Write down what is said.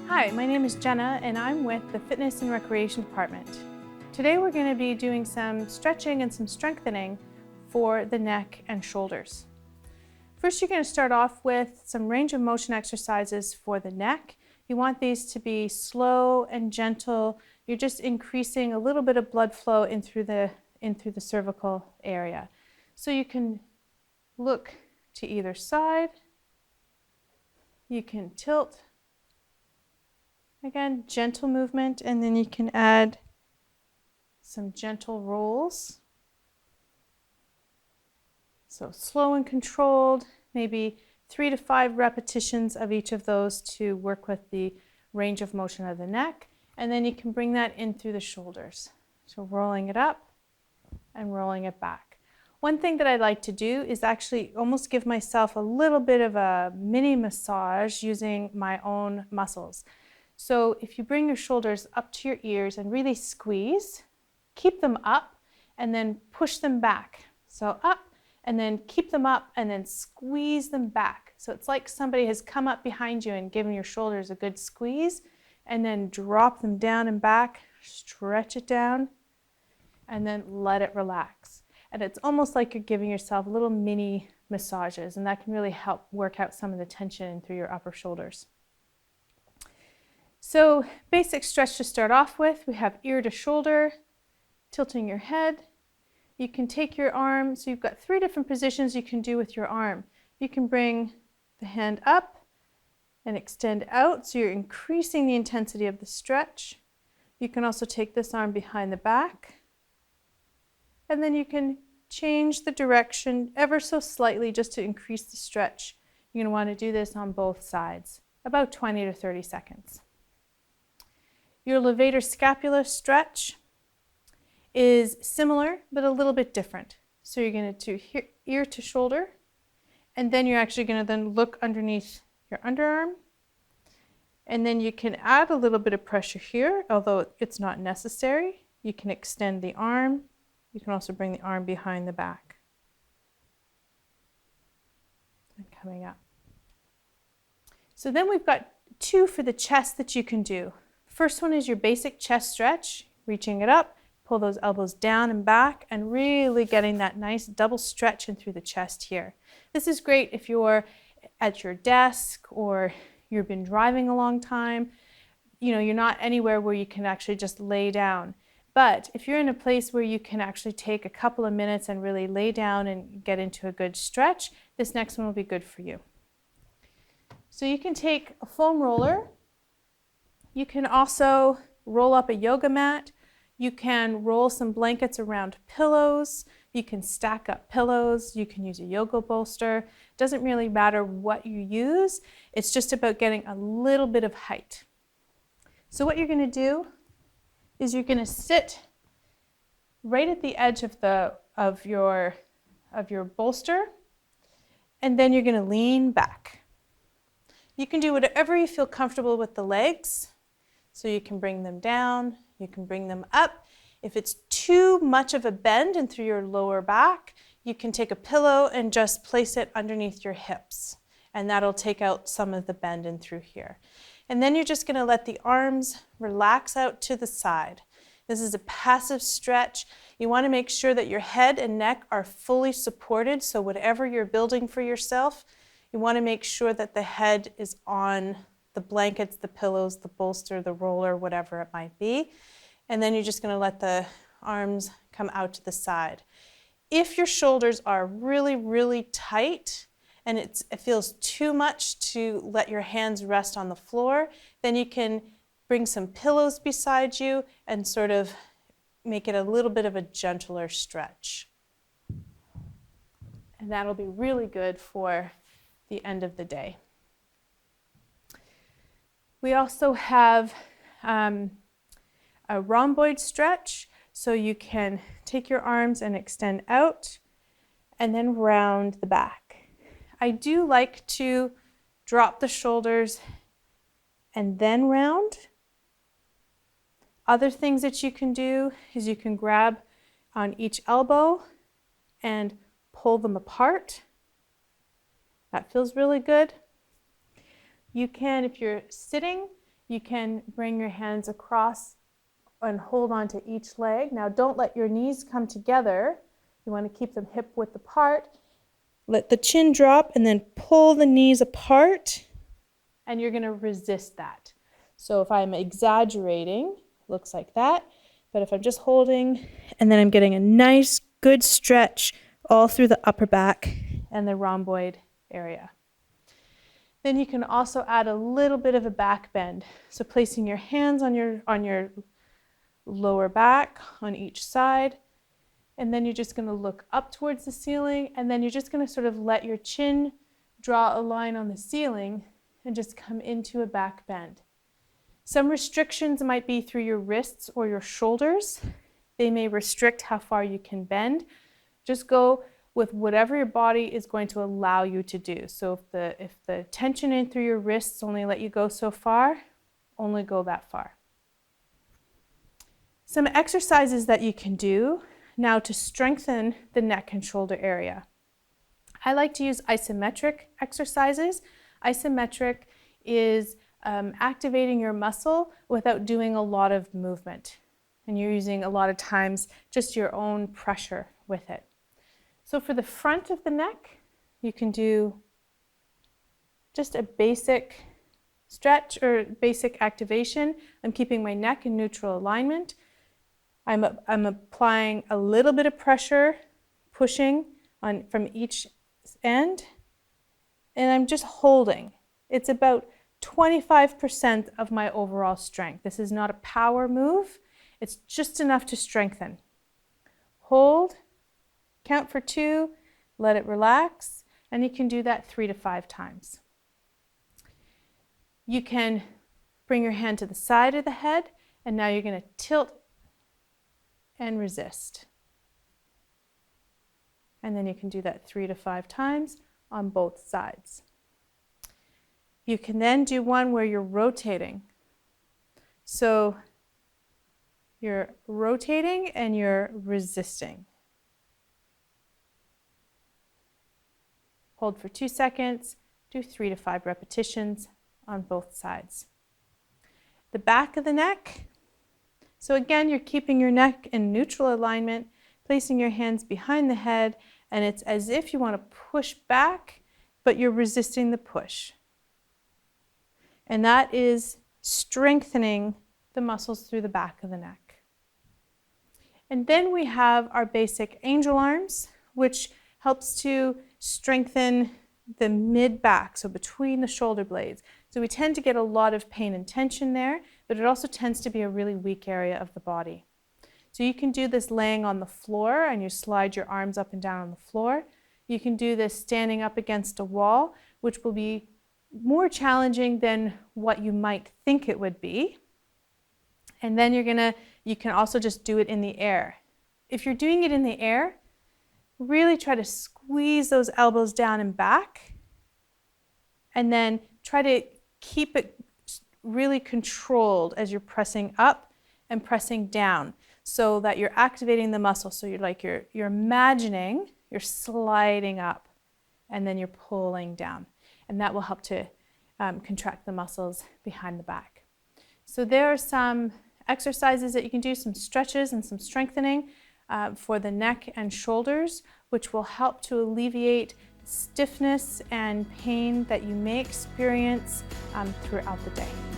Hi, my name is Jenna and I'm with the Fitness and Recreation Department. Today we're going to be doing some stretching and some strengthening for the neck and shoulders. First, you're going to start off with some range of motion exercises for the neck. You want these to be slow and gentle. You're just increasing a little bit of blood flow in through the cervical area. So you can look to either side. You can tilt. Again, gentle movement, and then you can add some gentle rolls. So slow and controlled, maybe 3 to 5 repetitions of each of those to work with the range of motion of the neck. And then you can bring that in through the shoulders. So rolling it up and rolling it back. One thing that I like to do is actually almost give myself a little bit of a mini massage using my own muscles. So if you bring your shoulders up to your ears and really squeeze, keep them up and then push them back. So up and then keep them up and then squeeze them back. So it's like somebody has come up behind you and given your shoulders a good squeeze, and then drop them down and back, stretch it down, and then let it relax. And it's almost like you're giving yourself little mini massages, and that can really help work out some of the tension through your upper shoulders. So basic stretch to start off with, we have ear to shoulder, tilting your head. You can take your arm, so you've got 3 different positions you can do with your arm. You can bring the hand up and extend out, so you're increasing the intensity of the stretch. You can also take this arm behind the back, and then you can change the direction ever so slightly just to increase the stretch. You're going to want to do this on both sides, about 20 to 30 seconds. Your levator scapula stretch is similar, but a little bit different. So you're going to do ear to shoulder, and then you're actually going to then look underneath your underarm. And then you can add a little bit of pressure here, although it's not necessary. You can extend the arm. You can also bring the arm behind the back. And coming up. So then we've got 2 for the chest that you can do. First one is your basic chest stretch, reaching it up, pull those elbows down and back, and really getting that nice double stretch in through the chest here. This is great if you're at your desk or you've been driving a long time. You're not anywhere where you can actually just lay down. But if you're in a place where you can actually take a couple of minutes and really lay down and get into a good stretch, this next one will be good for you. So you can take a foam roller. You can also roll up a yoga mat. You can roll some blankets around pillows. You can stack up pillows. You can use a yoga bolster. It doesn't really matter what you use. It's just about getting a little bit of height. So what you're going to do is you're going to sit right at the edge of your bolster, and then you're going to lean back. You can do whatever you feel comfortable with the legs. So you can bring them down, you can bring them up. If it's too much of a bend in through your lower back, you can take a pillow and just place it underneath your hips, and that'll take out some of the bend in through here. And then you're just going to let the arms relax out to the side. This is a passive stretch. You want to make sure that your head and neck are fully supported, so whatever you're building for yourself, you want to make sure that the head is on the blankets, the pillows, the bolster, the roller, whatever it might be. And then you're just going to let the arms come out to the side. If your shoulders are really, really tight and it feels too much to let your hands rest on the floor, then you can bring some pillows beside you and sort of make it a little bit of a gentler stretch. And that'll be really good for the end of the day. We also have a rhomboid stretch, so you can take your arms and extend out and then round the back. I do like to drop the shoulders and then round. Other things that you can do is you can grab on each elbow and pull them apart. That feels really good. You can, if you're sitting, you can bring your hands across and hold on to each leg. Now don't let your knees come together. You want to keep them hip width apart. Let the chin drop and then pull the knees apart, and you're going to resist that. So if I'm exaggerating, looks like that. But if I'm just holding, and then I'm getting a nice, good stretch all through the upper back and the rhomboid area. Then you can also add a little bit of a back bend. So placing your hands on your lower back on each side, and then you're just going to look up towards the ceiling, and then you're just going to sort of let your chin draw a line on the ceiling and just come into a back bend. Some restrictions might be through your wrists or your shoulders. They may restrict how far you can bend. Just go with whatever your body is going to allow you to do. So if the tension in through your wrists only let you go so far, only go that far. Some exercises that you can do now to strengthen the neck and shoulder area. I like to use isometric exercises. Isometric is activating your muscle without doing a lot of movement. And you're using a lot of times just your own pressure with it. So for the front of the neck, you can do just a basic stretch or basic activation. I'm keeping my neck in neutral alignment. I'm applying a little bit of pressure, pushing from each end, and I'm just holding. It's about 25% of my overall strength. This is not a power move. It's just enough to strengthen. Hold, count for 2, let it relax, and you can do that 3 to 5 times. You can bring your hand to the side of the head, and now you're going to tilt and resist. And then you can do that 3 to 5 times on both sides. You can then do one where you're rotating. So you're rotating and you're resisting. Hold for 2 seconds, do 3 to 5 repetitions on both sides. The back of the neck. So again, you're keeping your neck in neutral alignment, placing your hands behind the head, and it's as if you want to push back, but you're resisting the push. And that is strengthening the muscles through the back of the neck. And then we have our basic angel arms, which helps to strengthen the mid-back, so between the shoulder blades. So we tend to get a lot of pain and tension there, but it also tends to be a really weak area of the body. So you can do this laying on the floor and you slide your arms up and down on the floor. You can do this standing up against a wall, which will be more challenging than what you might think it would be. And then you can also just do it in the air. If you're doing it in the air, really try to squeeze those elbows down and back, and then try to keep it really controlled as you're pressing up and pressing down so that you're activating the muscle. So you're imagining you're sliding up and then you're pulling down, and that will help to contract the muscles behind the back. So there are some exercises that you can do, some stretches and some strengthening for the neck and shoulders, which will help to alleviate stiffness and pain that you may experience throughout the day.